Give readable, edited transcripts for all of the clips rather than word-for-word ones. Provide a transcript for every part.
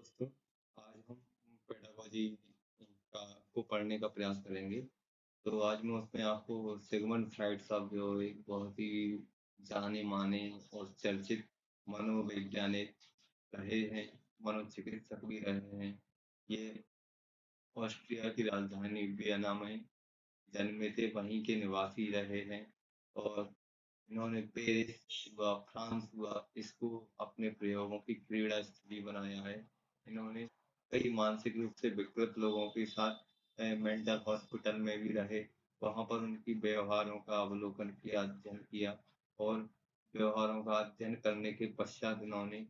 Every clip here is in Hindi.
दोस्तों, आज हम पेडागोजी का को पढ़ने का प्रयास करेंगे। तो आज मैं उसमें आपको सिगमंड फ्राइड साहब जो एक बहुत ही जाने-माने और चर्चित मनोवैज्ञानिक रहे हैं, मनोचिकित्सक भी रहे हैं। ये ऑस्ट्रिया की राजधानी वियना में जन्मे थे, वहीं के निवासी रहे हैं और इन्होंने पेरिस हुआ, फ्रांस हुआ, इसको अपने प्रयोगों की क्रीड़ा स्थली बनाया है। इन्होंने कई मानसिक रूप से विकृत लोगों के साथ मेंटल हॉस्पिटल में भी रहे। वहाँ पर उनकी व्यवहारों का अवलोकन किया, अध्ययन किया और व्यवहारों का अध्ययन करने के पश्चात इन्होंने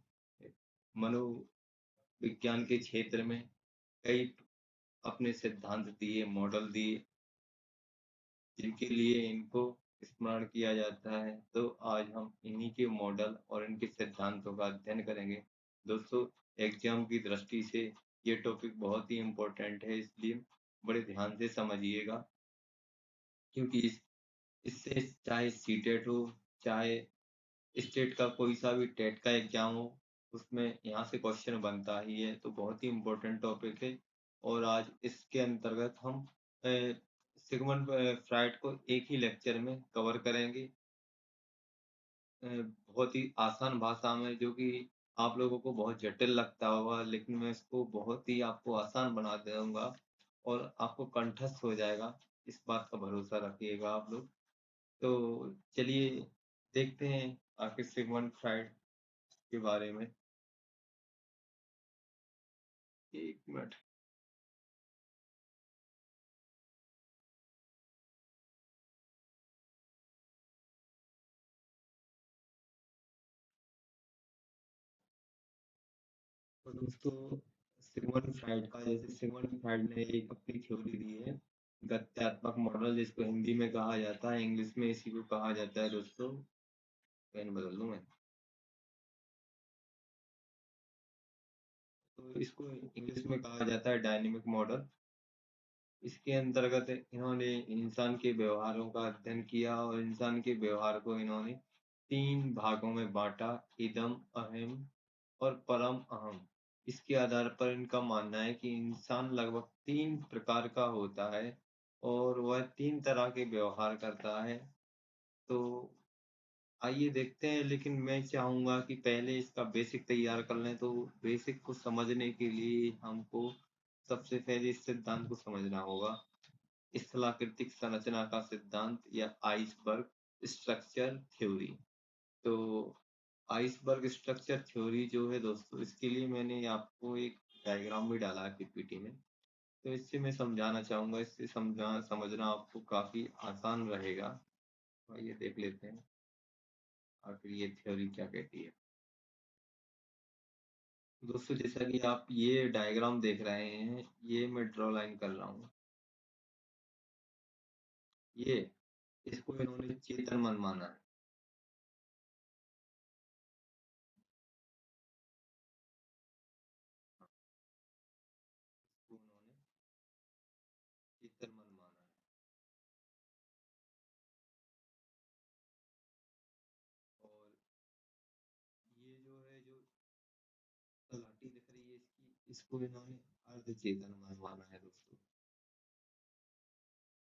मनोविज्ञान के क्षेत्र में कई अपने सिद्धांत दिए, मॉडल दिए जिनके लिए इनको स्मरण किया जाता है। तो आज हम इन्हीं के मॉडल और इनके सिद्धांतों का अध्ययन करेंगे। दोस्तों, एग्ज़ाम की दृष्टि से ये टॉपिक बहुत ही इम्पोर्टेंट है, इसलिए बड़े ध्यान से समझिएगा क्योंकि इससे चाहे सीटेट हो, चाहे स्टेट का कोई सा भी टेट का एग्ज़ाम हो, उसमें यहाँ से क्वेश्चन बनता ही है, तो बहुत ही इम्पोर्टेंट टॉपिक है और आज इसके अंतर्गत हम सिगमंड फ्रायड को एक ही लेक्चर में कवर करेंगे। बहुत ही आसान भाषा में जो कि आप लोगों को बहुत जटिल लगता होगा, लेकिन मैं इसको बहुत ही आपको आसान बना दूँगा और आपको कंठस्थ हो जाएगा, इस बात का भरोसा रखिएगा आप लोग। तो चलिए देखते हैं आखिर सिगमंड फ्रायड के बारे में। 1 मिनट। तो दोस्तों, सिगमंड फ्रायड का जैसे सिगमंड फ्रायड ने एक अपनी थ्योरी दी है, गत्यात्मक मॉडल जिसको हिंदी में कहा जाता है, इंग्लिश में इसी को कहा जाता है दोस्तों। पेन बदल दूँ मैं? तो इसको इंग्लिश में कहा जाता है डायनेमिक मॉडल। इसके अंतर्गत इन्होंने इंसान के व्यवहारों का अध्ययन किया और इंसान के व्यवहार को इन्होंने 3 भागों में बाँटा, इदम, अहम और परम अहम। इसके आधार पर इनका मानना है कि इंसान लगभग 3 प्रकार का होता है और वह 3 तरह के व्यवहार करता है। तो आइए देखते हैं, लेकिन मैं चाहूँगा कि पहले इसका बेसिक तैयार कर लें, तो बेसिक को समझने के लिए हमको सबसे पहले इस सिद्धांत को समझना होगा। स्थलाकृतिक संरचना का सिद्धांत या आइसबर्ग स्ट्रक्चर थ्योरी। तो आइसबर्ग स्ट्रक्चर थ्योरी जो है दोस्तों, इसके लिए मैंने आपको एक डायग्राम भी डाला है पीपीटी में। तो इससे मैं समझाना चाहूँगा, इससे समझना आपको काफ़ी आसान रहेगा। तो आइए देख लेते हैं आखिर ये थ्योरी क्या कहती है। दोस्तों, जैसा कि आप ये डायग्राम देख रहे हैं, ये मैं ड्रॉ लाइन कर रहा हूँ। ये इसको इन्होंने चेतन मन माना है। इसको उन्होंने चेतन मन माना है और ये जो है जो तलहटी दिख रही है इसकी, इसको इन्होंने अर्ध चेतन मन माना है दोस्तों।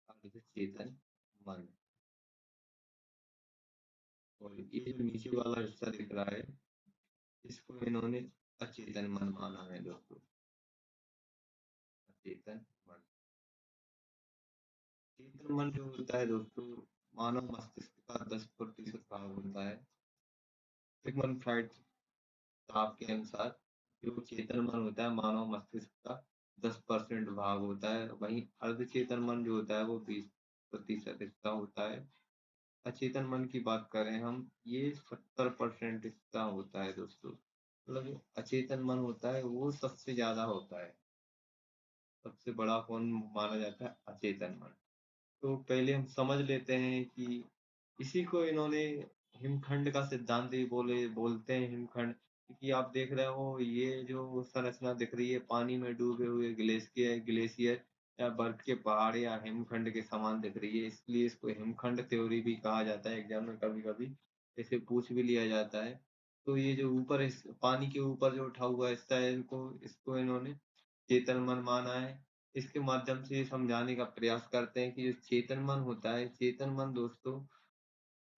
अर्ध चेतन मन। और ये जो नीचे वाला हिस्सा दिख रहा है, इसको इन्होंने अचेतन मन माना है दोस्तों। अचेतन मन। चेतन मन जो होता है दोस्तों, मानव मस्तिष्क का 10% भाग होता है। सिगमंड फ्राइड साहब के अनुसार जो चेतन मन होता है मानव मस्तिष्क का 10% भाग होता है, वहीं अर्धचेतन मन जो होता है वो 20% हिस्सा होता है। अचेतन मन की बात करें हम, ये 70% हिस्सा होता है दोस्तों। मतलब जो अचेतन मन होता है वो सबसे ज्यादा होता है, सबसे बड़ा कौन माना जाता है, अचेतन मन। तो पहले हम समझ लेते हैं कि इसी को इन्होंने हिमखंड का सिद्धांत भी बोलते हैं हिमखंड, क्योंकि आप देख रहे हो ये जो संरचना दिख रही है पानी में डूबे हुए ग्लेशियर ग्लेशियर या बर्फ के पहाड़ या हिमखंड के समान दिख रही है, इसलिए इसको हिमखंड थ्योरी भी कहा जाता है। एग्जाम में कभी कभी इसे पूछ भी लिया जाता है। तो ये जो ऊपर इस पानी के ऊपर जो उठा हुआ हिस्सा है इनको इसको इन्होंने चेतन मन माना है। इसके माध्यम से ये समझाने का प्रयास करते हैं कि जो चेतन मन होता है, चेतन मन दोस्तों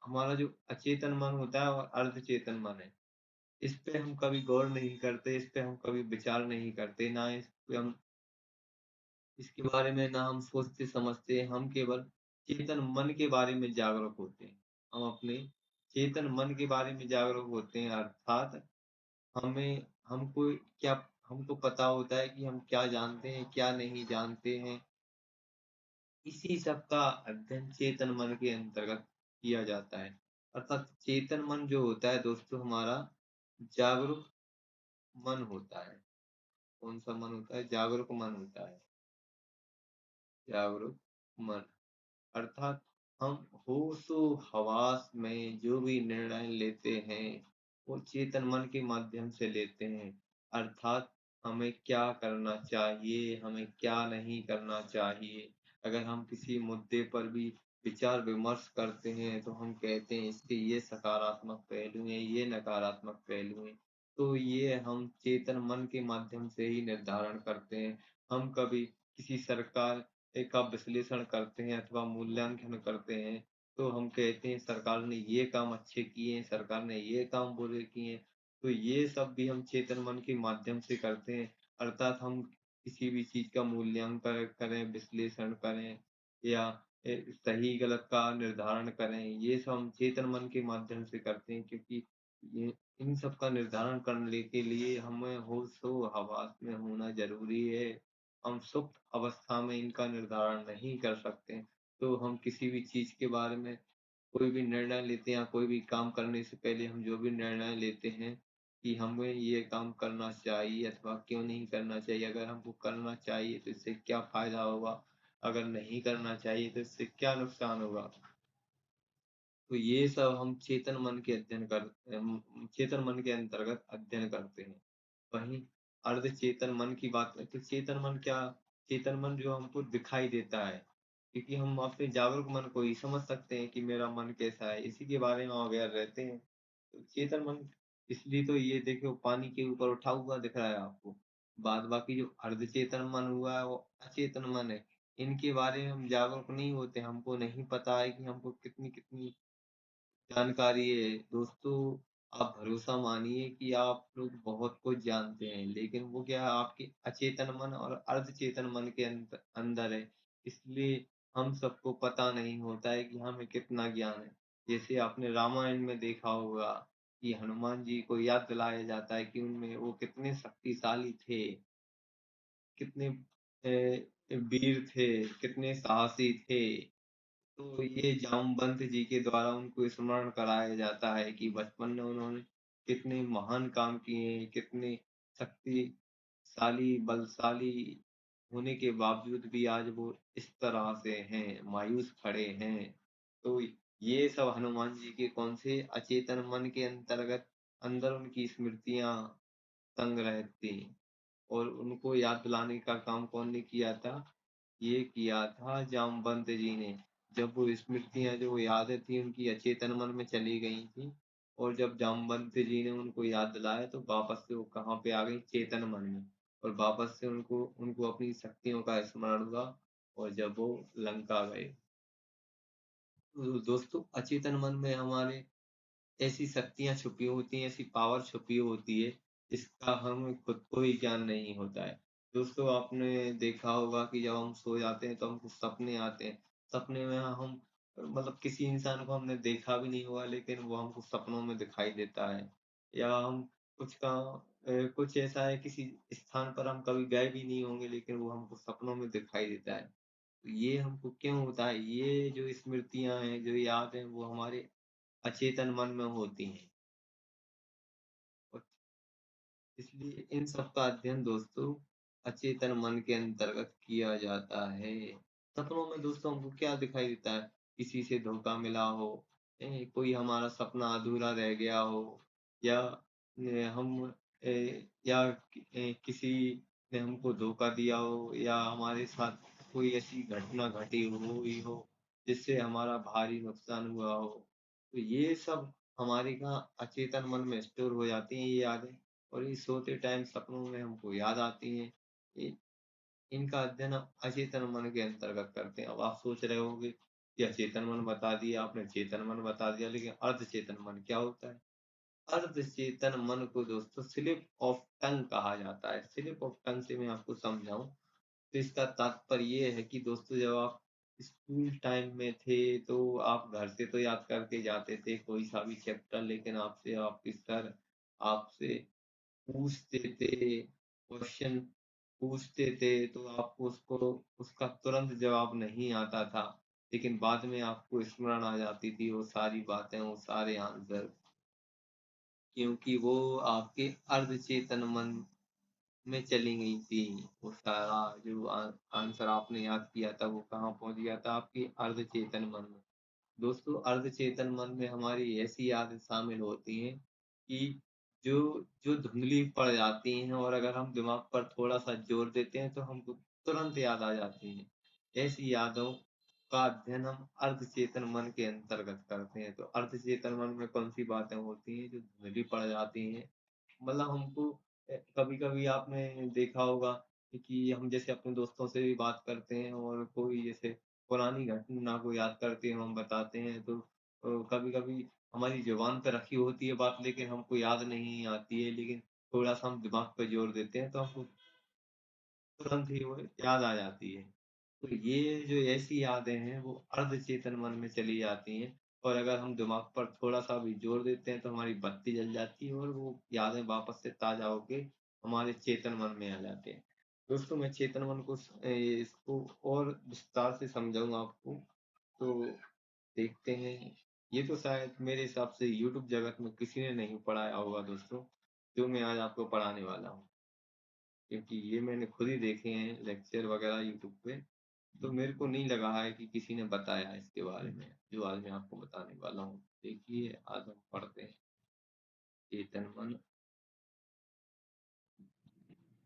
हमारा जो अचेतन मन होता है और अर्धचेतन मन है। इस पे हम कभी गौर नहीं करते, इस पे हम कभी विचार नहीं करते, ना इस पे हम इसके बारे में ना हम सोचते समझते, हम केवल चेतन मन के बारे में जागरूक होते हैं। हम अपने चेतन मन के बारे में जागरूक होते हैं अर्थात हमें हमको क्या हमको पता होता है कि हम क्या जानते हैं, क्या नहीं जानते हैं। इसी सब का अध्ययन चेतन मन के अंतर्गत किया जाता है। अर्थात चेतन मन जो होता है दोस्तों हमारा जागरूक मन होता है। कौन-सा मन होता है? जागरूक मन होता है। जागरूक मन। अर्थात हम होशो-हवास में जो भी निर्णय लेते हैं, वो चेतन मन के माध्यम से लेते हैं। अर्थात हमें क्या करना चाहिए, हमें क्या नहीं करना चाहिए। अगर हम किसी मुद्दे पर भी विचार-विमर्श करते हैं, तो हम कहते हैं इसके ये सकारात्मक पहलू हैं, ये नकारात्मक पहलू हैं। तो ये हम चेतन मन के माध्यम से ही निर्धारण करते हैं। हम कभी किसी सरकार का विश्लेषण करते हैं अथवा मूल्यांकन करते हैं, तो हम कहते हैं सरकार ने ये काम अच्छे किए हैं, सरकार ने ये काम बुरे किए हैं। तो ये सब भी हम चेतन मन के माध्यम से करते हैं। अर्थात हम किसी भी चीज़ का मूल्यांकन करें, विश्लेषण करें या सही गलत का निर्धारण करें, ये सब हम चेतन मन के माध्यम से करते हैं क्योंकि ये इन सब का निर्धारण करने के लिए हमें होशो-हवास में होना ज़रूरी है। हम सुप्त अवस्था में इनका निर्धारण नहीं कर सकते, तो हम किसी भी चीज़ के बारे में कोई भी निर्णय लेते हैं या कोई भी काम करने से पहले हम जो भी निर्णय लेते हैं कि हमें ये काम करना चाहिए अथवा क्यों नहीं करना चाहिए। अगर हमको करना चाहिए तो इससे क्या फ़ायदा होगा? अगर नहीं करना चाहिए तो इससे क्या नुकसान होगा? तो ये सब हम चेतन मन के अंतर्गत अध्ययन करते हैं। वहीं अर्धचेतन मन की बात करें तो चेतन मन जो हमको दिखाई देता है क्योंकि हम अपने जागरूक मन को ही समझ सकते हैं कि मेरा मन कैसा है इसी के बारे में अवेयर रहते हैं तो चेतन मन इसलिए तो ये देखो पानी के ऊपर उठा हुआ दिख रहा है आपको बाद बाकी जो अर्धचेतन मन हुआ है वो अचेतन मन है इनके बारे में हम जागरूक नहीं होते हमको नहीं पता है कि हमको कितनी कितनी जानकारी है। दोस्तों, आप भरोसा मानिए कि आप लोग बहुत कुछ जानते हैं, लेकिन वो क्या है आपके अचेतन मन और अर्धचेतन मन के अंदर है। इसलिए हम सबको पता नहीं होता है कि हमें कितना ज्ञान है। जैसे आपने रामायण में देखा होगा कि हनुमान जी को याद दिलाया जाता है कि उनमें वो कितने शक्तिशाली थे, कितने वीर थे, कितने साहसी थे। तो ये जामवंत जी के द्वारा उनको स्मरण कराया जाता है कि बचपन में उन्होंने कितने महान काम किए हैं, कितने शक्तिशाली, बलशाली होने के बावजूद भी आज वो इस तरह से हैं, मायूस खड़े हैं। तो ये सब हनुमान जी के कौन से अचेतन मन के अंतर्गत अंदर उनकी स्मृतियाँ तंग रहती और उनको याद दिलाने का काम कौन ने किया था? ये किया था जामवंत जी ने। जब वो स्मृतियाँ जो यादें थी उनकी अचेतन मन में चली गई थी और जब जामवंत जी ने उनको याद दिलाया तो वापस से वो कहाँ पे आ गई चेतन मन में और वापस से उनको उनको अपनी शक्तियों का स्मरण हुआ और जब वो लंका गए। तो दोस्तों अचेतन मन में हमारे ऐसी शक्तियाँ छुपी होती हैं, ऐसी पावर छुपी होती है, जिसका हमें खुद को ही ज्ञान नहीं होता है। दोस्तों आपने देखा होगा कि जब हम सो जाते हैं तो हमको सपने आते हैं। सपने में हम मतलब किसी इंसान को हमने देखा भी नहीं होगा लेकिन वो हमको सपनों में दिखाई देता है। या हम कुछ ऐसा है किसी स्थान पर हम कभी गए भी नहीं होंगे लेकिन वो हमको सपनों में दिखाई देता है। तो ये हमको क्यों होता है? ये जो स्मृतियाँ हैं, जो याद हैं, वो हमारे अचेतन मन में होती हैं। और इसलिए इन सब का अध्ययन दोस्तों अचेतन मन के अंतर्गत किया जाता है। सपनों में दोस्तों हमको क्या दिखाई देता है? किसी से धोखा मिला हो, कोई हमारा सपना अधूरा रह गया हो या हम या किसी ने हमको धोखा दिया हो या हमारे साथ कोई ऐसी घटना घटी हुई हो जिससे हमारा भारी नुकसान हुआ हो। तो ये सब हमारी कहाँ अचेतन मन में स्टोर हो जाती हैं ये यादें और ये सोते टाइम सपनों में हमको याद आती हैं। ये इनका अध्ययन हम अचेतन मन के अंतर्गत करते हैं। अब आप सोच रहे होंगे कि अचेतन मन बता दिया आपने, चेतन मन बता दिया, लेकिन अर्धचेतन मन क्या होता है? अर्धचेतन मन को दोस्तों स्लिप ऑफ टंग कहा जाता है। स्लिप ऑफ टंग से मैं आपको समझाऊं तो इसका तात्पर्य ये है कि दोस्तों जब आप स्कूल टाइम में थे तो आप घर से तो याद करके जाते थे कोई सा भी चैप्टर, लेकिन आपसे आपके सर आपसे पूछते थे, क्वेश्चन पूछते थे तो आपको उसको उसका तुरंत जवाब नहीं आता था, लेकिन बाद में आपको स्मरण आ जाती थी वो सारी बातें, वो सारे आंसर, क्योंकि वो आपके अर्धचेतन मन में चली गई थी। वो सारा जो आंसर आपने याद किया था वो कहाँ पहुंच गया था? आपके अर्धचेतन मन में। दोस्तों अर्धचेतन मन में हमारी ऐसी यादें शामिल होती हैं कि जो जो धुंधली पड़ जाती हैं और अगर हम दिमाग पर थोड़ा सा जोर देते हैं तो हमको तुरंत याद आ जाती हैं। ऐसी यादों का अध्ययन हम अर्धचेतन मन के अंतर्गत करते हैं। तो अर्धचेतन मन में कौन सी बातें होती हैं जो धुंधली पड़ जाती हैं? मतलब हमको कभी कभी आपने देखा होगा कि हम जैसे अपने दोस्तों से भी बात करते हैं और कोई जैसे पुरानी घटना को याद करते हैं, हम बताते हैं तो कभी कभी हमारी जुबान पे रखी होती है बात लेकिन हमको याद नहीं आती है, लेकिन थोड़ा सा हम दिमाग पे जोर देते हैं तो हमको तुरंत ही वो याद आ जाती है। तो ये जो ऐसी यादें हैं वो अर्धचेतन मन में चली जाती हैं और अगर हम दिमाग पर थोड़ा-सा भी जोर देते हैं तो हमारी बत्ती जल जाती है और वो यादें वापस से ताज़ा होके हमारे चेतन मन में आ जाते हैं। दोस्तों मैं चेतन मन को इसको और विस्तार से समझाऊँगा आपको, तो देखते हैं। ये तो शायद मेरे हिसाब से यूट्यूब जगत में किसी ने नहीं पढ़ाया होगा दोस्तों, जो मैं आज आपको पढ़ाने वाला हूँ। क्योंकि ये मैंने खुद ही देखे हैं लेक्चर वगैरह यूट्यूब पे, तो मेरे को नहीं लगा है कि किसी ने बताया है इसके बारे में, जो आज मैं आपको बताने वाला हूँ। देखिए, आज हम पढ़ते हैं चेतन मन।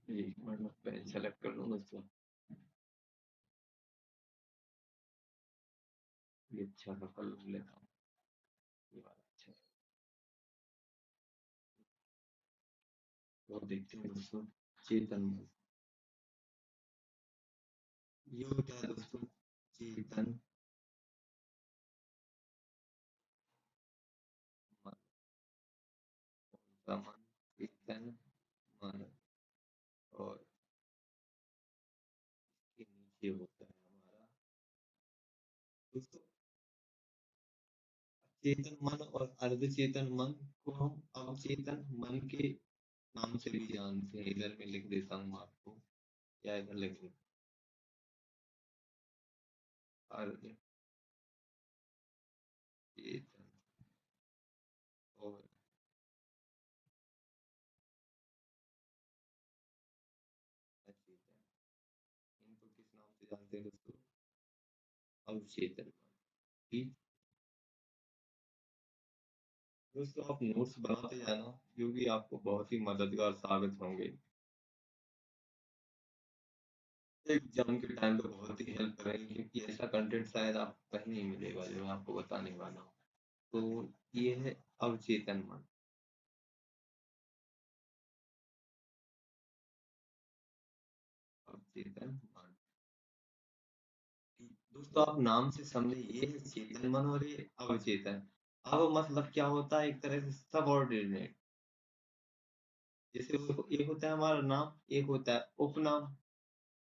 एक मिनट में पेन सेलेक्ट कर लूँ दोस्तों। ये अच्छा सा कलर लेता हूँ। ये वाला अच्छा है। तो देखते हैं दोस्तों, चेतन मन। ये होता है दोस्तों चेतन मन का मन, चेतन मन, और के नीचे होता है हमारा दोस्तों चेतन मन और अर्धचेतन मन को हम अवचेतन मन के नाम से भी जानते हैं। इधर मैं लिख देता हूँ आपको, या इधर लिख देता हूँ, अर्धचेतन और अचेतन, इनको किस नाम से जानते हैं दोस्तों? अवचेतन मन। ठीक दोस्तों, आप नोट्स बनाते जाना, जो भी आपको बहुत ही मददगार साबित होंगे एग्जाम के टाइम पे, बहुत ही हेल्प करेंगे, क्योंकि ऐसा कंटेंट शायद आपको कहीं नहीं मिलेगा जो मैं आपको बताने वाला हूँ। तो ये है अवचेतन मन। अवचेतन मन, दोस्तों आप नाम से समझे, ये है चेतन मन और ये अवचेतन। अब मतलब क्या होता है, एक तरह से सबऑर्डिनेट। जैसे एक होता है हमारा नाम, एक होता है उपनाम,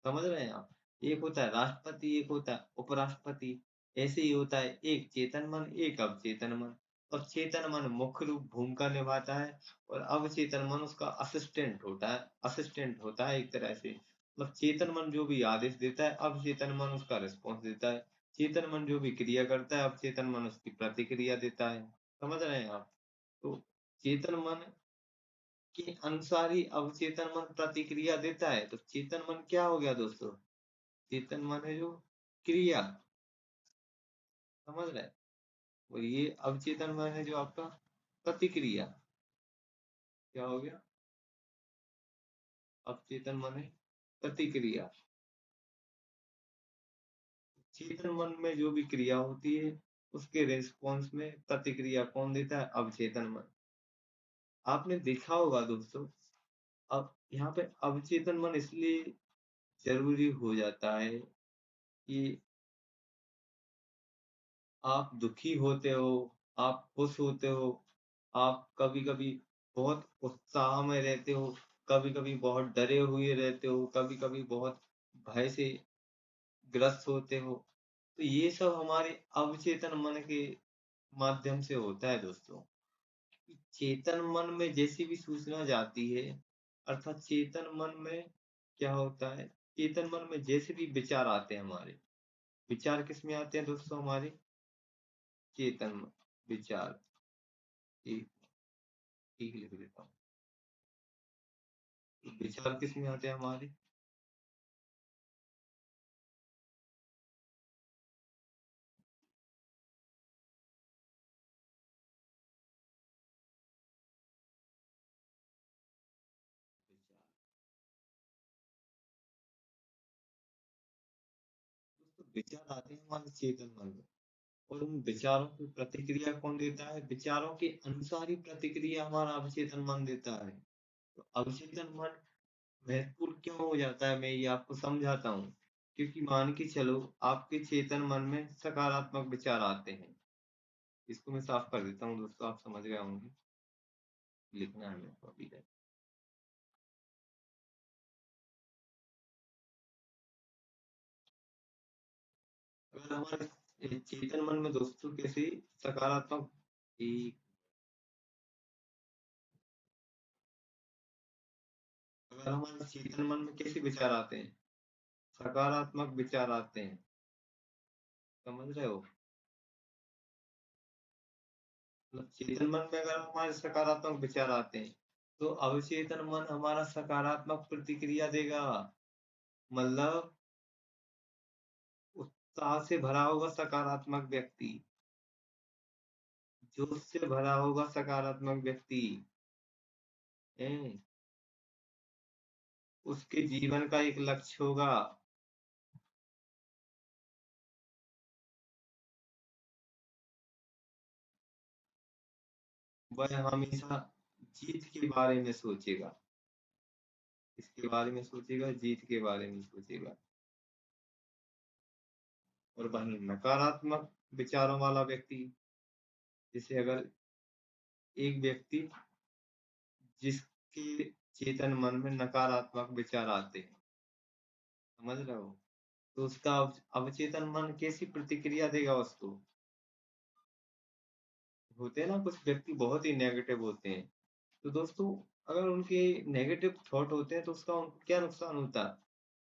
समझ रहे हैं आप? एक होता है राष्ट्रपति, एक होता है उपराष्ट्रपति। ऐसे ही होता है एक चेतन मन, एक अवचेतन मन। और चेतन मन मुख्य रूप भूमिका निभाता है और अवचेतन मन उसका असिस्टेंट होता है एक तरह से। मतलब चेतन मन जो भी आदेश देता है, अवचेतन मन उसका रिस्पॉन्स देता है। चेतन मन जो भी क्रिया करता है, अवचेतन मन उसकी प्रतिक्रिया देता है। समझ रहे हैं आप? तो चेतन मन के अनुसार ही अवचेतन मन प्रतिक्रिया देता है। तो चेतन मन क्या हो गया दोस्तों? चेतन मन है जो क्रिया, समझ रहे हैं? और ये अवचेतन मन है जो आपका प्रतिक्रिया। क्या हो गया? अवचेतन मन है प्रतिक्रिया। चेतन मन में जो भी क्रिया होती है उसके रिस्पॉन्स में प्रतिक्रिया कौन देता है? अवचेतन मन। आपने देखा होगा दोस्तों, अब यहाँ पे अवचेतन मन इसलिए ज़रूरी हो जाता है कि आप दुखी होते हो, आप खुश होते हो, आप कभी-कभी बहुत उत्साह में रहते हो, कभी-कभी बहुत डरे हुए रहते हो, कभी-कभी बहुत भय से ग्रस्त होते हो। तो ये सब हमारे अवचेतन मन के माध्यम से होता है दोस्तों। चेतन मन में जैसी भी सूचना जाती है, अर्थात चेतन मन में क्या होता है, चेतन मन में जैसे भी विचार आते हैं हमारे, विचार किसमें आते हैं दोस्तों हमारे? चेतन मन, विचार। ठीक ठीक लिख देता हूँ। विचार किसमें आते हैं हमारे? विचार। दोस्तों विचार आते हैं हमारे चेतन मन में, और उन विचारों की प्रतिक्रिया कौन देता है? विचारों के अनुसार ही प्रतिक्रिया हमारा अवचेतन मन देता है। तो अवचेतन मन महत्वपूर्ण क्यों हो जाता है, मैं ये आपको समझाता हूँ। क्योंकि मान के चलो आपके चेतन मन में सकारात्मक विचार आते हैं। इसको मैं साफ कर देता हूँ दोस्तों, आप समझ गए होंगे। लिखना है मेरे को अभी तक। अगर हमारे चेतन मन में दोस्तों कैसे सकारात्मक एक अगर हमारे चेतन मन में कैसे विचार आते हैं? सकारात्मक विचार आते हैं। समझ रहे हो? मतलब चेतन मन में अगर हमारे सकारात्मक विचार आते हैं, तो अवचेतन मन हमारा सकारात्मक प्रतिक्रिया देगा। मतलब उत्साह से भरा होगा सकारात्मक व्यक्ति, जोश से भरा होगा सकारात्मक व्यक्ति, हैं? उसके जीवन का एक लक्ष्य होगा। वह हमेशा जीत के बारे में सोचेगा। इसके बारे में सोचेगा, जीत के बारे में सोचेगा। और वहीं नकारात्मक विचारों वाला व्यक्ति, जैसे अगर एक व्यक्ति जिसके चेतन मन में नकारात्मक विचार आते हैं, समझ रहे हो? तो उसका अवचेतन मन कैसी प्रतिक्रिया देगा उसको? होते हैं ना कुछ व्यक्ति बहुत ही नेगेटिव होते हैं। तो दोस्तों अगर उनके नेगेटिव थॉट होते हैं तो उसका उनको क्या नुकसान होता है?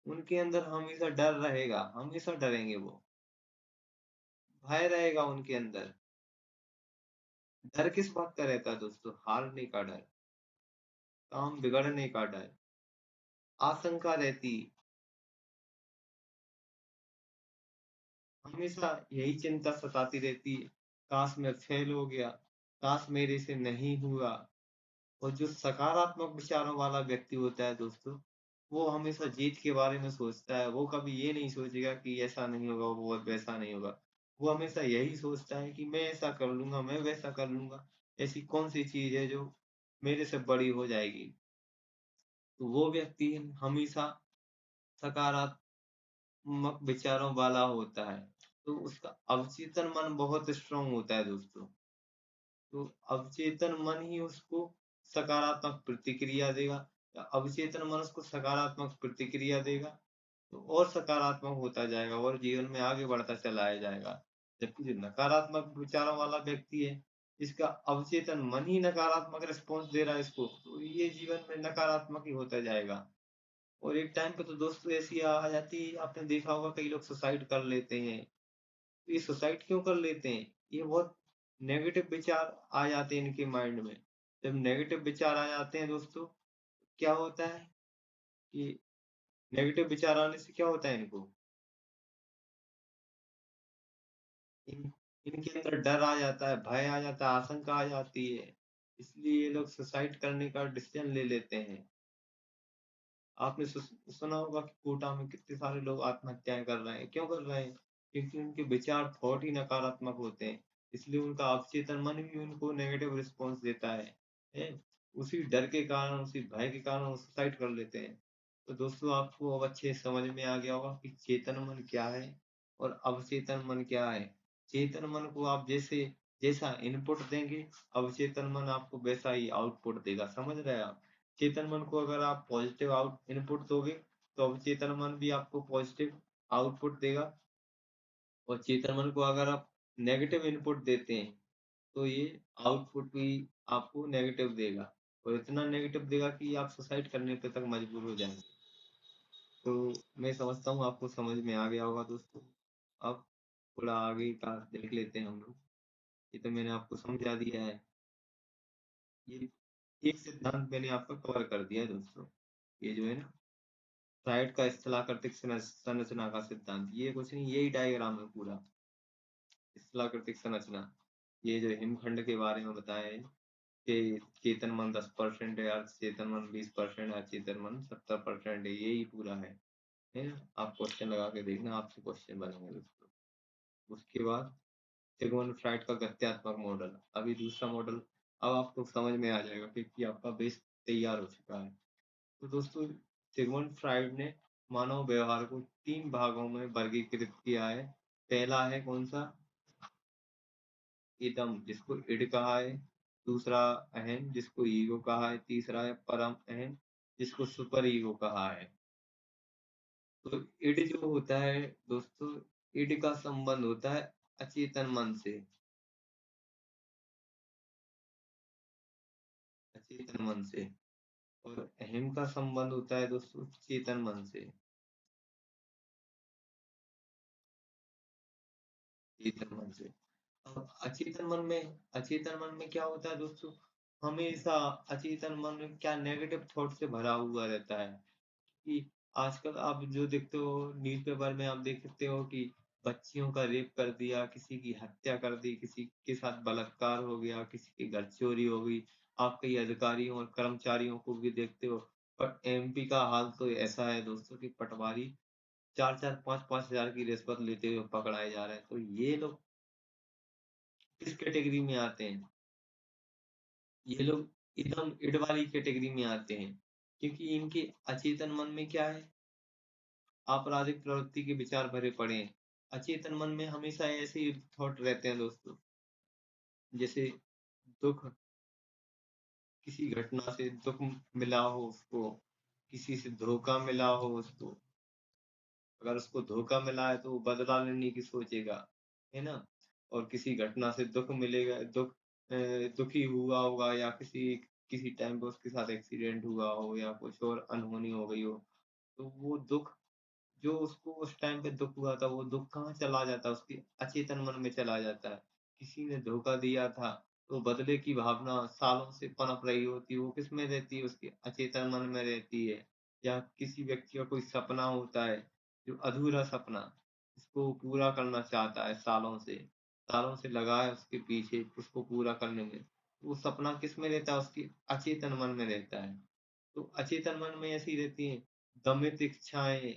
उनके अंदर हमेशा डर रहेगा, हमेशा डरेंगे वो। भय रहेगा उनके अंदर। डर किस बात का रहता है दोस्तों? हारने का डर, काम बिगड़ने का डर, आशंका रहती, हमेशा यही चिंता सताती रहती है, काश मैं फेल हो गया, काश मेरे से नहीं हुआ। और जो सकारात्मक विचारों वाला व्यक्ति होता है दोस्तों, वो हमेशा जीत के बारे में सोचता है। वो कभी ये नहीं सोचेगा कि ऐसा नहीं होगा, वो वैसा नहीं होगा। वो हमेशा यही सोचता है कि मैं ऐसा कर लूँगा, मैं वैसा कर लूँगा। ऐसी कौन-सी चीज़ है जो मेरे से बड़ी हो जाएगी? तो वो व्यक्ति हमेशा सकारात्मक विचारों वाला होता है। तो उसका अवचेतन मन बहुत स्ट्रॉन्ग होता है दोस्तों। तो अवचेतन मन ही उसको सकारात्मक प्रतिक्रिया देगा, या अवचेतन मन उसको सकारात्मक प्रतिक्रिया देगा, तो और सकारात्मक होता जाएगा और जीवन में आगे बढ़ता चलाया जाएगा। जबकि जो नकारात्मक विचारों वाला व्यक्ति है, इसका अवचेतन मन ही नकारात्मक रिस्पॉन्स दे रहा है इसको, तो ये जीवन में नकारात्मक ही होता जाएगा। और एक टाइम पे तो दोस्तों ऐसी आ जाती है, आपने देखा होगा कई लोग सुसाइड कर लेते हैं। ये सुसाइड क्यों कर लेते हैं? ये बहुत नेगेटिव विचार आ जाते हैं इनके माइंड में। जब नेगेटिव विचार आ जाते हैं दोस्तों, क्या होता है कि नेगेटिव विचार आने से क्या होता है इनको? इन इनके अंदर डर आ जाता है, भय आ जाता है, आशंका आ जाती है। इसलिए ये लोग सुसाइड करने का डिसीजन ले लेते हैं। आपने सुना होगा कि कोटा में कितने सारे लोग आत्महत्याएँ कर रहे हैं। क्यों कर रहे हैं? क्योंकि उनके विचार थॉट ही नकारात्मक होते हैं। इसलिए उनका अवचेतन मन भी उनको नेगेटिव रिस्पॉन्स देता है? उसी डर के कारण, उसी भय के कारण वो सुसाइड कर लेते हैं। तो दोस्तों आपको अब अच्छे से समझ में आ गया होगा कि चेतन मन क्या है और अवचेतन मन क्या है। चेतन मन को आप जैसा इनपुट देंगे, अवचेतन मन आपको वैसा ही आउटपुट देगा। समझ रहे हैं आप? चेतन मन को अगर आप पॉजिटिव आउट इनपुट दोगे, तो अवचेतन मन भी आपको पॉजिटिव आउटपुट देगा। और चेतन मन को अगर आप नेगेटिव इनपुट देते हैं, तो ये आउटपुट भी आपको नेगेटिव देगा और इतना नेगेटिव देगा कि आप सुसाइड करने पे तक मजबूर हो जाएँगे। तो मैं समझता हूँ आपको समझ में आ गया होगा दोस्तों। अब थोड़ा आगे का देख लेते हैं हम लोग। ये तो मैंने आपको समझा दिया है। ये एक सिद्धांत मैंने आपका कवर कर दिया है दोस्तों। ये जो है ना, फ्राइड का स्थलाकृतिक संरचना का सिद्धांत, ये कुछ नहीं, यही डायग्राम है पूरा। स्थलाकृतिक संरचना, ये जो हिमखंड के बारे में बताया है कि चेतन मन 10% है, अर्धचेतन मन 20%, अचेतन मन 70% है, यही पूरा है ना? आप क्वेश्चन लगा के देखना, आपसे क्वेश्चन बनेंगे दोस्तों। उसके बाद सिगमंड फ्राइड का गत्यात्मक मॉडल, अभी दूसरा मॉडल। अब आपको समझ में आ जाएगा कि आपका बेस तैयार हो चुका है। तो दोस्तों सिगमंड फ्राइड ने मानव व्यवहार को 3 भागों में वर्गीकृत किया है। पहला है कौन-सा? इदम, जिसको इड कहा है। दूसरा अहम, जिसको ईगो कहा है। तीसरा है परम अहम, जिसको सुपर ईगो कहा है। तो इड जो होता है दोस्तों, इड का संबंध होता है अचेतन मन से। अचेतन मन से। और अहम का संबंध होता है दोस्तों चेतन मन से। चेतन मन से। अब अचेतन मन में क्या होता है दोस्तों? हमेशा अचेतन मन में क्या नेगेटिव थॉट से भरा हुआ रहता है। कि आजकल आप जो देखते हो न्यूज़पेपर में, आप देख सकते हो कि बच्चियों का रेप कर दिया, किसी की हत्या कर दी, किसी के साथ बलात्कार हो गया, किसी के घर चोरी हो गई। आप कई अधिकारियों और कर्मचारियों को भी देखते हो। पर एमपी का हाल तो ऐसा है दोस्तों कि पटवारी 4-4 5-5 हज़ार की रिश्वत लेते हुए पकड़ाए जा रहे हैं। तो ये लोग किस कैटेगरी में आते हैं? ये लोग एकदम इड वाली कैटेगरी में आते हैं। क्योंकि इनके अचेतन मन में क्या है? आपराधिक प्रवृत्ति के विचार भरे पड़े हैं। अचेतन मन में हमेशा ऐसे ही थॉट रहते हैं दोस्तों। जैसे दुःख, किसी घटना से दुःख मिला हो उसको, किसी से धोखा मिला हो उसको। अगर उसको धोखा मिला है तो वो बदला लेने की सोचेगा, है ना? और किसी घटना से दुःख मिलेगा, दुखी हुआ होगा या किसी किसी टाइम पे उसके साथ एक्सीडेंट हुआ हो या कुछ और अनहोनी हो गई हो, तो वो दुःख, जो उसको उस टाइम पे दुःख हुआ था, वो दुःख कहाँ चला जाता है? उसके अचेतन मन में चला जाता है। किसी ने धोखा दिया था, तो बदले की भावना सालों से पनप रही होती है, वो किसमें रहती है? उसके अचेतन मन में रहती है। या किसी व्यक्ति का कोई सपना होता है, जो अधूरा सपना, जिसको पूरा करना चाहता है सालों से लगा है उसके पीछे उसको पूरा करने में। वो सपना किसमें रहता है? उसके अचेतन मन में रहता है। तो अचेतन मन में ऐसी रहती हैं दमित इच्छाएँ,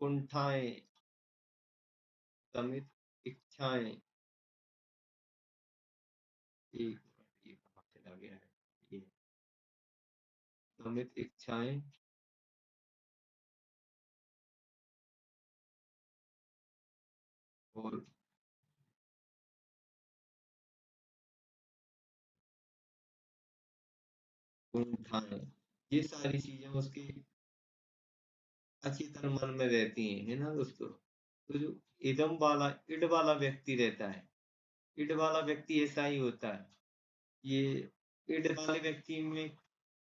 कुंठाएँ, दमित इच्छाएँ। एक मिनट, ये कहाँ चला गया है? ये दमित इच्छाएँ और कुंठाएँ, ये सारी चीज़ें उसके अचेतन मन में रहती हैं, है ना दोस्तों? तो जो इड वाला व्यक्ति रहता है, इड वाला व्यक्ति ऐसा ही होता है। ये इड वाले व्यक्ति में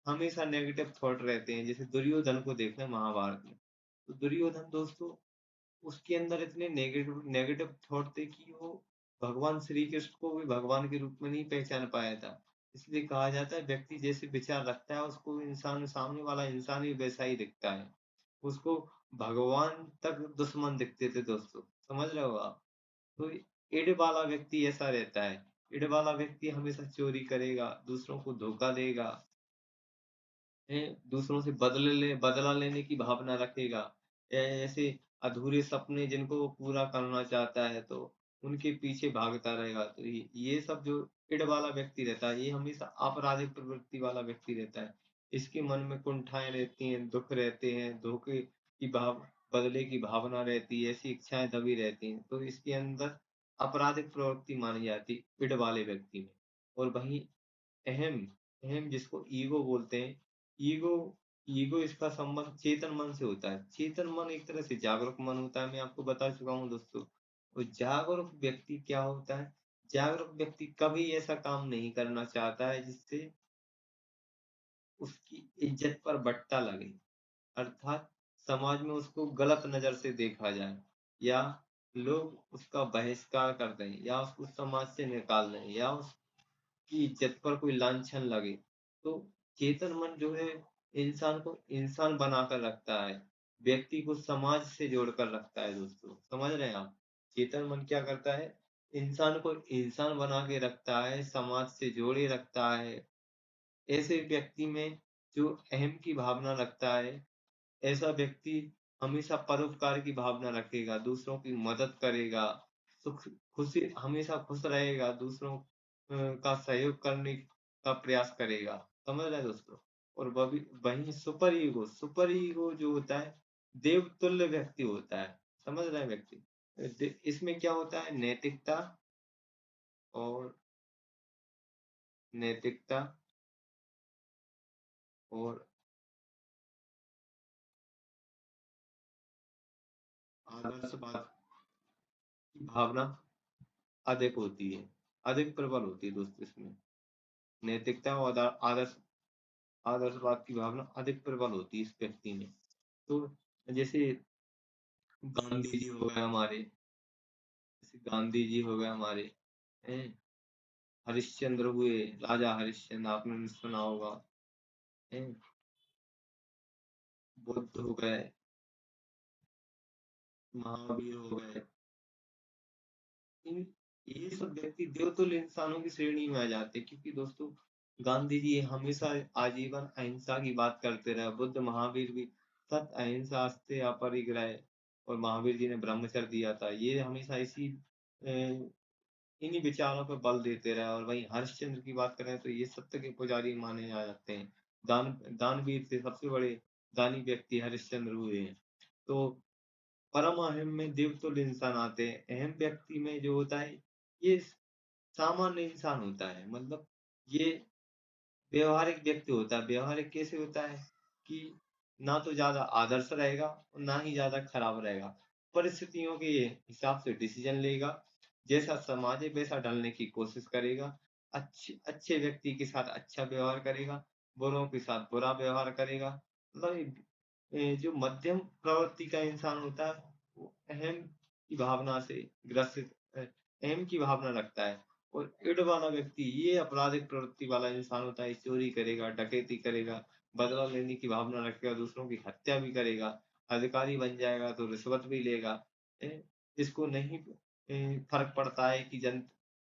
हमेशा नेगेटिव थॉट रहते हैं। जैसे दुर्योधन को देखना महाभारत में। तो दुर्योधन दोस्तों, उसके अंदर इतने नेगेटिव नेगेटिव थॉट थे कि वो भगवान श्री कृष्ण को भी भगवान के रूप में नहीं पहचान पाया था। इसलिए कहा जाता है व्यक्ति जैसे विचार रखता है उसको इंसान, सामने वाला इंसान भी वैसा ही दिखता है। उसको भगवान तक दुश्मन दिखते थे दोस्तों, समझ रहे हो आप? तो इड वाला व्यक्ति ऐसा रहता है। इड वाला व्यक्ति हमेशा चोरी करेगा, दूसरों को धोखा देगा, दूसरों से बदला लेने की भावना रखेगा। ऐसे अधूरे सपने जिनको वो पूरा करना चाहता है, तो उनके पीछे भागता रहेगा। तो ये सब जो चिढ़ वाला व्यक्ति रहता है, ये हमेशा आपराधिक प्रवृत्ति वाला व्यक्ति रहता है। इसके मन में कुंठाएँ रहती हैं, दुःख रहते हैं, धोखे की बदले की भावना रहती है, ऐसी इच्छाएँ दबी रहती हैं। तो इसके अंदर आपराधिक प्रवृत्ति मानी जाती है, चिढ़ वाले व्यक्ति में। और वहीं अहम अहम जिसको ईगो बोलते हैं, ईगो ईगो इसका संबंध चेतन मन से होता है। चेतन मन एक तरह से जागरूक मन होता है, मैं आपको बता चुका हूँ दोस्तों। और जागरूक व्यक्ति क्या होता है? जागरूक व्यक्ति कभी ऐसा काम नहीं करना चाहता है जिससे उसकी इज्जत पर बट्टा लगे। अर्थात समाज में उसको गलत नज़र से देखा जाए, या लोग उसका बहिष्कार कर दें, या उसको समाज से निकाल दें, या की इज्जत पर कोई लांछन लगे। तो चेतन मन जो है इंसान को इंसान बनाकर रखता है, व्यक्ति को समाज से जोड़कर रखता है दोस्तों, समझ रहे हैं आप? चेतन मन क्या करता है? इंसान को इंसान बना के रखता है, समाज से जोड़े रखता है। ऐसे व्यक्ति में जो अहम की भावना रखता है, ऐसा व्यक्ति हमेशा परोपकार की भावना रखेगा, दूसरों की मदद करेगा, सुख खुशी हमेशा खुश रहेगा, दूसरों का सहयोग करने का प्रयास करेगा। समझ रहे हैं दोस्तों? और वहीं सुपर ईगो जो होता है, देवतुल्य व्यक्ति होता है। समझ रहे हैं व्यक्ति? इसमें क्या होता है? और नैतिकता और आदर्शवाद की भावना अधिक होती है, अधिक प्रबल होती है दोस्तों इसमें। नैतिकता और आदर्शवाद की भावना अधिक प्रबल होती है इस व्यक्ति में। तो जैसे गांधी जी हो गए हमारे, जैसे गांधी जी हो गए हमारे, हैं? हरिश्चंद्र हुए, राजा हरिश्चंद्र आपने सुना होगा, हैं? बुद्ध हो गए, महावीर हो गए। इन ये सब व्यक्ति देवतुल्य इंसानों की श्रेणी में आ जाते हैं, क्योंकि दोस्तों गांधी जी हमेशा आजीवन अहिंसा की बात करते रहे। बुद्ध महावीर भी सत्य अहिंसा अस्तेय अपरिग्रह, और महावीर जी ने ब्रह्मचर्य दिया था। ये हमेशा इन्हीं विचारों पर बल देते रहे। और वहीं हरिश्चंद्र की बात करें तो ये सत्य के पुजारी माने जा जाते हैं। दानवीर से सबसे बड़े दानी व्यक्ति हरिश्चंद्र हुए हैं। तो परम अहम में देवतुल्य इंसान आते हैं। अहम व्यक्ति में जो होता है, ये सामान्य इंसान होता है। मतलब ये व्यवहारिक व्यक्ति होता है। व्यवहारिक कैसे होता है कि ना तो ज़्यादा आदर्श रहेगा और ना ही ज़्यादा खराब रहेगा। परिस्थितियों के हिसाब से डिसीज़न लेगा, जैसा समाज है वैसा ढलने की कोशिश करेगा। अच्छे अच्छे व्यक्ति के साथ अच्छा व्यवहार करेगा, बुरों के साथ बुरा व्यवहार करेगा। मतलब जो मध्यम प्रवृत्ति का इंसान होता है, वो अहम की भावना से ग्रसित अहम की भावना रखता है। और इड वाला व्यक्ति ये आपराधिक प्रवृत्ति वाला इंसान होता है, चोरी करेगा, डकैती करेगा, बदला लेने की भावना रखेगा, दूसरों की हत्या भी करेगा, अधिकारी बन जाएगा तो रिश्वत भी लेगा। इसको नहीं फर्क पड़ता है कि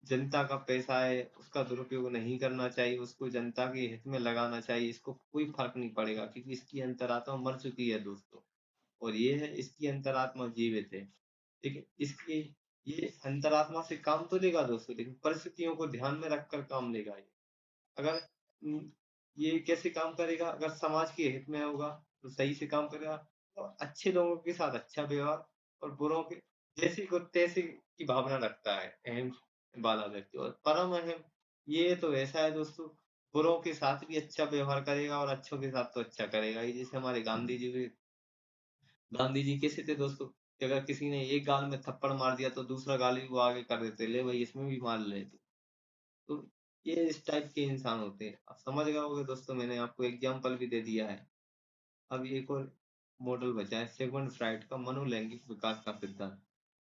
जनता का पैसा है, उसका दुरुपयोग नहीं करना चाहिए, उसको जनता के हित में लगाना चाहिए, इसको कोई फर्क नहीं पड़ेगा, क्योंकि इसकी अंतरात्मा मर चुकी है दोस्तों। और ये है, इसकी अंतरात्मा जीवित है। लेकिन इसकी ये अंतरात्मा से काम तो लेगा दोस्तों, लेकिन परिस्थितियों को ध्यान में रखकर काम लेगा ये। अगर ये कैसे काम करेगा? अगर समाज के हित में होगा तो सही से काम करेगा, और अच्छे लोगों के साथ अच्छा व्यवहार, और बुरों के जैसे को तैसे की भावना रखता है अहम वाला व्यक्ति। और परम अहम ये तो ऐसा है दोस्तों, बुरों के साथ भी अच्छा व्यवहार करेगा और अच्छों के साथ तो अच्छा करेगा ही। जैसे हमारे गांधी जी कैसे थे दोस्तों, कि अगर किसी ने एक गाल में थप्पड़ मार दिया तो दूसरा गाल भी वो आगे कर देते, ले भाई इसमें भी मार लेते। तो ये इस टाइप के इंसान होते हैं। आप समझ गए होंगे दोस्तों, मैंने आपको एग्जाम्पल भी दे दिया है। अब एक और मॉडल बचा है सिगमंड फ्राइड का, मनोलैंगिक विकास का सिद्धांत।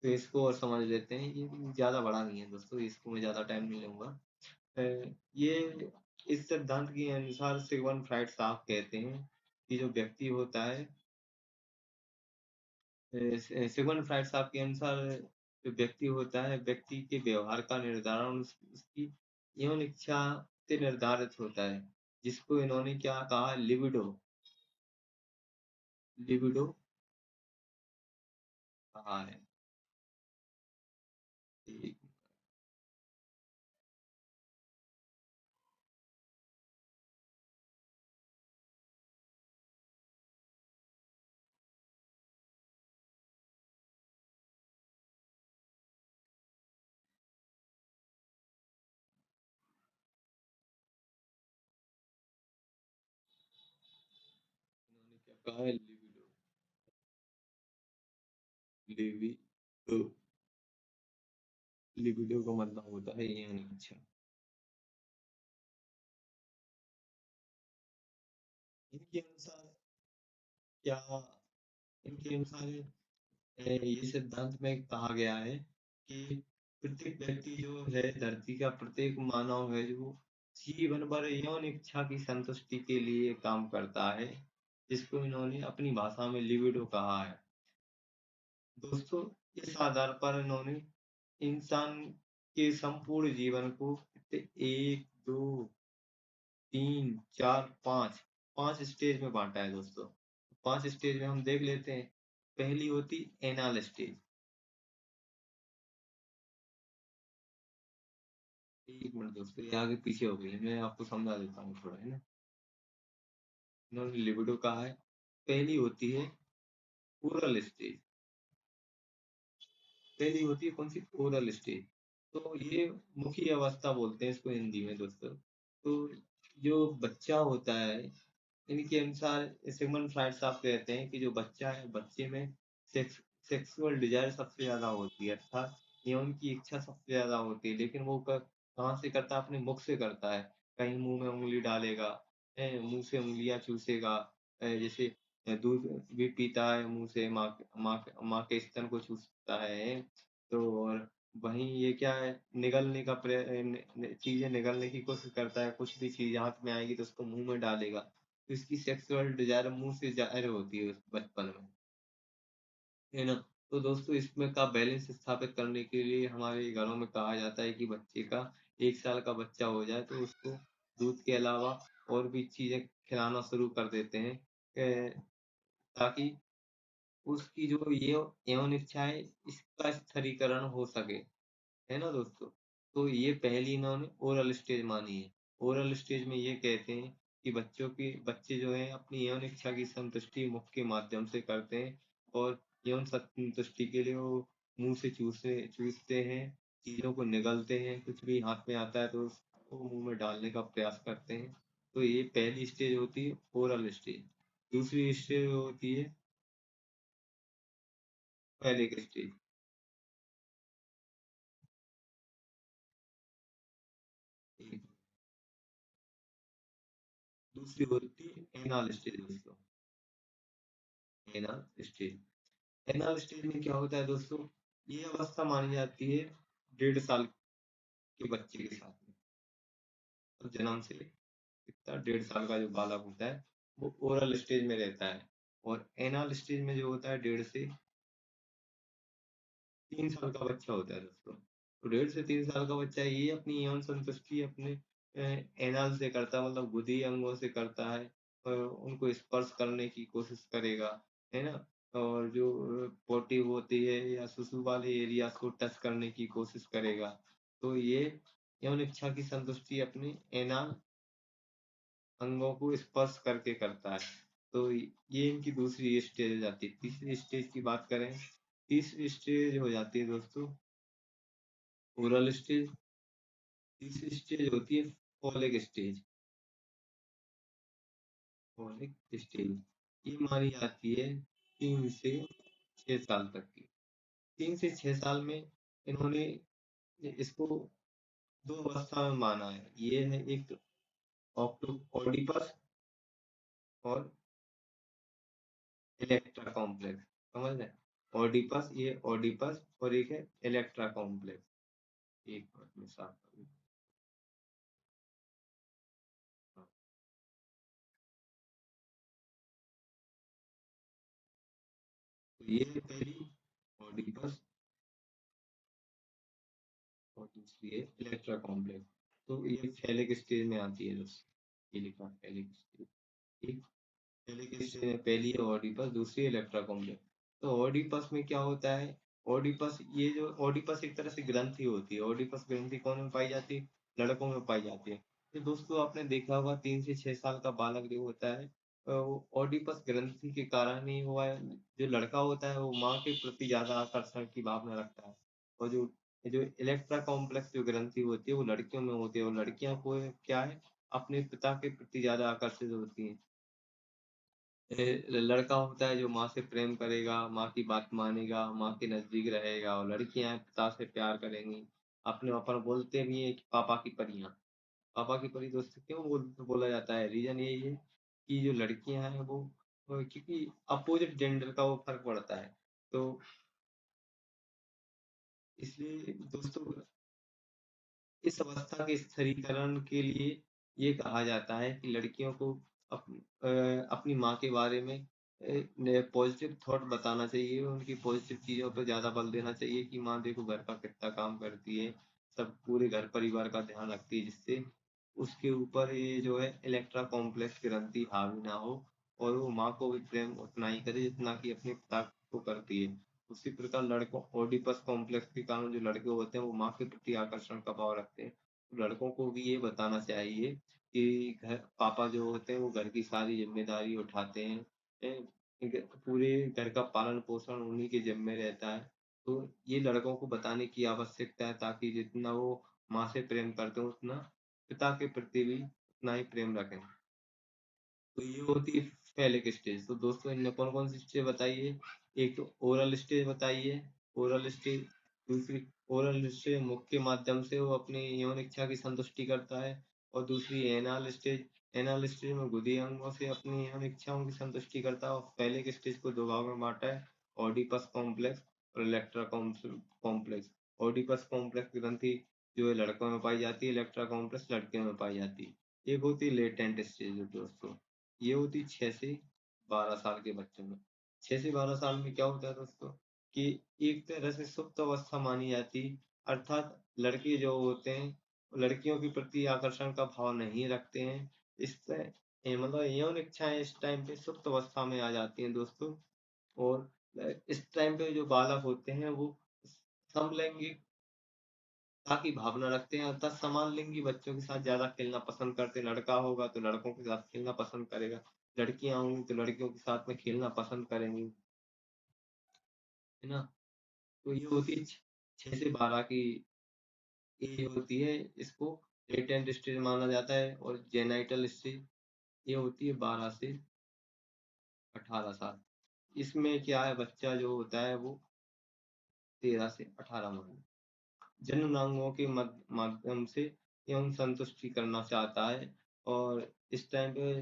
तो इसको और समझ लेते हैं, ये ज्यादा बड़ा नहीं है दोस्तों, इसको मैं ज्यादा टाइम नहीं लूंगा। ये इस सिद्धांत के अनुसार सिगमंड फ्राइड साहब कहते हैं कि जो व्यक्ति होता है, सिगमंड फ्राइड साहब के अनुसार जो व्यक्ति होता है, व्यक्ति के व्यवहार का निर्धारण उसकी यौन इच्छा से निर्धारित होता है, जिसको इन्होंने क्या कहा, लिबिडो। लिबिडो कहा है? एक इन्होंने क्या कहा है? लिबिडो। लिबिडो। लिबिडो का मतलब होता है यौन इच्छा। इनके अनुसार क्या, इनके अनुसार ये सिद्धांत में कहा गया है कि प्रत्येक व्यक्ति जो है, धरती का प्रत्येक मानव है जो जीवन भर यौन इच्छा की संतुष्टि के लिए काम करता है, जिसको इन्होंने अपनी भाषा में लिबिडो कहा है। दोस्तों, इस आधार पर इन्होंने इंसान के संपूर्ण जीवन को एक, दो, तीन, चार, पांच स्टेज में बांटा है दोस्तों। पांच स्टेज में हम देख लेते हैं। पहली होती एनाल स्टेज। एक मिनट दोस्तों, ये आगे पीछे हो गई, मैं आपको समझा देता हूँ थोड़ा, है ना। इन्होंने लिबिडो कहा है। पहली होती है ओरल स्टेज। पहली होती है कौन सी? Oral stage. तो ये मुखी अवस्था बोलते हैं इसको हिंदी में दोस्तों। तो जो बच्चा होता है, इनके अनुसार सिगमंड फ्राइड साहब कहते हैं कि जो बच्चा है, बच्चे में सेक्स सेक्सुअल डिजायर सबसे ज्यादा होती है, अर्थात यौन की इच्छा सबसे ज्यादा होती है। लेकिन वो कहाँ से करता है? अपने मुख से करता है। कहीं मुंह में उंगली डालेगा, मुंह से उंगलियां चूसेगा, जैसे दूध भी पीता है मुंह से, माँ के स्तन को चूसता है। तो और वहीं ये क्या है, निगलने का चीजें निगलने की कोशिश करता है। कुछ भी चीज हाथ में आएगी तो उसको मुंह में डालेगा। तो इसकी सेक्सुअल डिजायर मुंह से जाहिर होती है उस बचपन में, है ना। तो दोस्तों, इसमें का बैलेंस स्थापित करने के लिए हमारे घरों में कहा जाता है कि बच्चे का 1 साल का बच्चा हो जाए तो उसको दूध के अलावा और भी चीजें खिलाना शुरू कर देते हैं, ताकि उसकी जो ये यौन इच्छा है, इसका स्थिरीकरण हो सके, है ना दोस्तों। तो ये पहली इन्होंने ओरल स्टेज मानी है। ओरल स्टेज में ये कहते हैं कि बच्चे जो हैं अपनी यौन इच्छा की संतुष्टि मुख के माध्यम से करते हैं, और यौन संतुष्टि के लिए वो मुंह से चूसते हैं, चीजों को निगलते हैं। कुछ भी हाथ में आता है तो उसको मुंह में डालने का प्रयास करते हैं। तो ये पहली स्टेज होती है ओरल स्टेज। दूसरी स्टेज होती है फैलिक स्टेज। दूसरी होती है एनाल स्टेज दोस्तों। Anal stage. एनाल स्टेज में क्या होता है दोस्तों? ये अवस्था मानी जाती है 1.5 साल के बच्चे के साथ में। तो जन्म से कितना, 1.5 साल का जो बालक होता है, वो ओरल स्टेज में रहता है। और एनाल स्टेज में जो होता है 1.5 से 3 साल का बच्चा होता है दोस्तों। तो 1.5 से 3 साल का बच्चा ये अपनी यौन संतुष्टि अपने एनाल से करता है, मतलब गुदी अंगों से करता है। उनको स्पर्श करने की कोशिश करेगा, है ना। और जो पोटी होती है या सुसु वाले एरिया को टच करने की कोशिश करेगा। तो ये यौन इच्छा की संतुष्टि अपने एनाल अंगों को स्पर्श करके करता है। तो ये इनकी दूसरी स्टेज हो जाती है। तीसरी स्टेज की बात करें, तीसरी स्टेज हो जाती है दोस्तों ओरल स्टेज। तीसरी स्टेज होती है फॉलिक स्टेज। फॉलिक स्टेज ये मानी जाती है 3 से 6 साल तक की। 3 से 6 साल में इन्होंने इसको दो अवस्था में माना है। ये है एक ऑडिपस और इलेक्ट्रा कॉम्प्लेक्स। समझ रहे हैं? ऑडिपस, ये ऑडिपस, और एक है इलेक्ट्रा कॉम्प्लेक्स। एक मिनट में साफ करूँ। हाँ, तो ये है पहली ऑडिपस, और दूसरी है इलेक्ट्रा कॉम्प्लेक्स। तो ये फैलिक स्टेज में आती है दोस्तों। ये लिखा फैलिक स्टेज। एक, पहले की स्टेज में पहली है ऑडिपस, दूसरी इलेक्ट्रा कॉम्प्लेक्स। तो ओडिपस में क्या होता है? ओडिपस ये जो ओडिपस एक तरह से ग्रंथि होती है। ओडिपस ग्रंथि कौन में पाई जाती है? लड़कों में पाई जाती है। तो दोस्तों आपने देखा होगा 3 से 6 साल का बालक जो होता है वो ओडिपस ग्रंथि के कारण ही हुआ है। जो लड़का होता है वो माँ के प्रति ज़्यादा आकर्षण की भावना रखता है। और जो जो इलेक्ट्रा कॉम्प्लेक्स जो ग्रंथि होती है वो लड़कियों में होती है और लड़कियाँ को क्या है अपने पिता के प्रति ज़्यादा आकर्षित होती हैं। लड़का होता है जो माँ से प्रेम करेगा, माँ की बात मानेगा, माँ के नज़दीक रहेगा और लड़कियाँ हैं पिता से प्यार करेंगी। अपने ऊपर बोलते भी हैं कि पापा की परियां। पापा की परी दोस्त क्यों बोला जाता है? रीज़न यही है कि जो लड़कियाँ हैं वो क्योंकि अपोज़िट जेंडर का वो फ़र्क पड़ता है। तो इसलिए दोस्तों इस अवस्था के स्थिरीकरण के लिए ये कहा जाता है कि लड़कियों को अपनी माँ के बारे में पॉजिटिव थॉट बताना चाहिए, उनकी पॉजिटिव चीज़ों पे ज़्यादा बल देना चाहिए कि माँ देखो घर का कितना काम करती है, सब पूरे घर परिवार का ध्यान रखती है, जिससे उसके ऊपर ये जो है इलेक्ट्रा कॉम्प्लेक्स ग्रंथि हावी ना हो और वो माँ को भी प्रेम उतना ही करे जितना कि अपने पिता को करती है। उसी प्रकार लड़कों ओडिपस कॉम्प्लेक्स के कारण जो लड़के होते हैं वो माँ के प्रति आकर्षण का भाव रखते हैं। लड़कों को भी ये बताना चाहिए कि घर पापा जो होते हैं वो घर की सारी जिम्मेदारी उठाते हैं। पूरे घर का पालन पोषण उन्हीं के जिम्मे रहता है। तो ये लड़कों को बताने की आवश्यकता है ताकि जितना वो माँ से प्रेम करते हैं उतना पिता के प्रति भी उतना ही प्रेम रखें। तो ये होती है फेलिक स्टेज। तो दोस्तों इनने कौन-कौन सी स्टेज बताई है? एक तो ओरल स्टेज बताई है, ओरल स्टेज। दूसरी ओरल स्टेज मुख के माध्यम से वो अपनी यौन इच्छा की संतुष्टि करता है और दूसरी एनल स्टेज। एनल स्टेज में गुदी अंगों से अपनी यौन इच्छाओं की संतुष्टि करता है और फेलिक स्टेज को 2 भागों में बाँटा है, ओडिपस कॉम्प्लेक्स और इलेक्ट्रा कॉम्प्लेक्स। ओडिपस कॉम्प्लेक्स ग्रंथि जो है लड़कों में पाई जाती है, इलेक्ट्रा कॉम्प्लेक्स लड़कियों में पाई जाती है। एक होती है लेटेंट स्टेज दोस्तों। ये होती 6 से 12 साल के बच्चों में। 6 से 12 साल में क्या होता है दोस्तों कि एक तरह से सुप्त अवस्था मानी जाती है, अर्थात लड़के जो होते हैं, लड़कियों के प्रति आकर्षण का भाव नहीं रखते हैं। इससे मतलब यौन इच्छाएँ इस टाइम पे सुप्त अवस्था में आ जाती हैं दोस्तों और इस टाइम पे जो बालक होते हैं वो समलैंगिक की भावना रखते हैं अर्थात समान लिंगी बच्चों के साथ ज़्यादा खेलना पसंद करते हैं। लड़का होगा तो लड़कों के साथ खेलना पसंद करेगा, लड़कियाँ होंगी तो लड़कियों के साथ में खेलना पसंद करेंगी, है ना? तो ये होती है 6 से 12 की एज होती है, इसको लेटेंट स्टेज माना जाता है और जेनाइटल स्टेज ये होती है 12 से 18 साल। इसमें क्या है बच्चा जो होता है वो 13 से 18 मंथ जन्नांगों के माध्यम से यौन संतुष्टि करना चाहता है और इस टाइम पे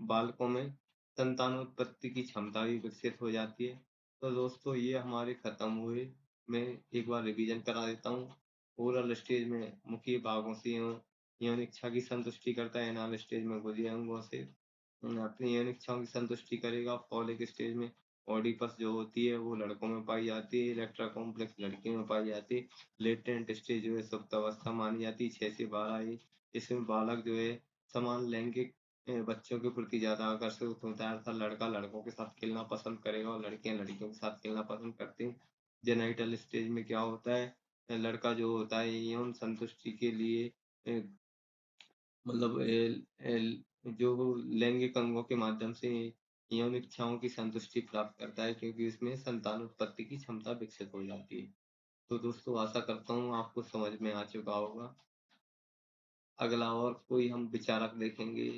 बालकों में संतानोत्पत्ति की क्षमता भी विकसित हो जाती है। तो दोस्तों ये हमारे खत्म हुए। मैं एक बार रिवीजन करा देता हूँ। ओरल स्टेज में मुख्य भागों से यौन इच्छा की संतुष्टि करता है। एनाल स्टेज में गुदी अंगों से अपनी यौन इच्छाओं की संतुष्टि करेगा। फॉलिक स्टेज में ओडिपस जो होती है वो लड़कों में पाई जाती है, इलेक्ट्रा कॉम्प्लेक्स लड़कियों में पाई जाती है। लेटेंट स्टेज जो है सुप्त अवस्था मानी जाती है 6 से 12 एज। इसमें बालक जो है समान लैंगिक बच्चों के प्रति ज़्यादा आकर्षित होता है अर्थात लड़का लड़कों के साथ खेलना पसंद करेगा और लड़कियां लड़कियों के साथ खेलना पसंद करती हैं। जेनाइटल स्टेज में क्या होता है लड़का जो होता है यौन संतुष्टि के लिए मतलब जो लैंगिक अंगों के माध्यम से यौन इच्छाओं की संतुष्टि प्राप्त करता है क्योंकि इसमें संतानोत्पत्ति की क्षमता विकसित हो जाती है। तो दोस्तों आशा करता हूँ आपको समझ में आ चुका होगा। अगला और कोई हम विचारक देखेंगे।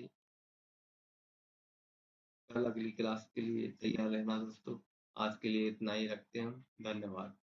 कल अगली क्लास के लिए तैयार रहना दोस्तों। आज के लिए इतना ही रखते हैं हम। धन्यवाद।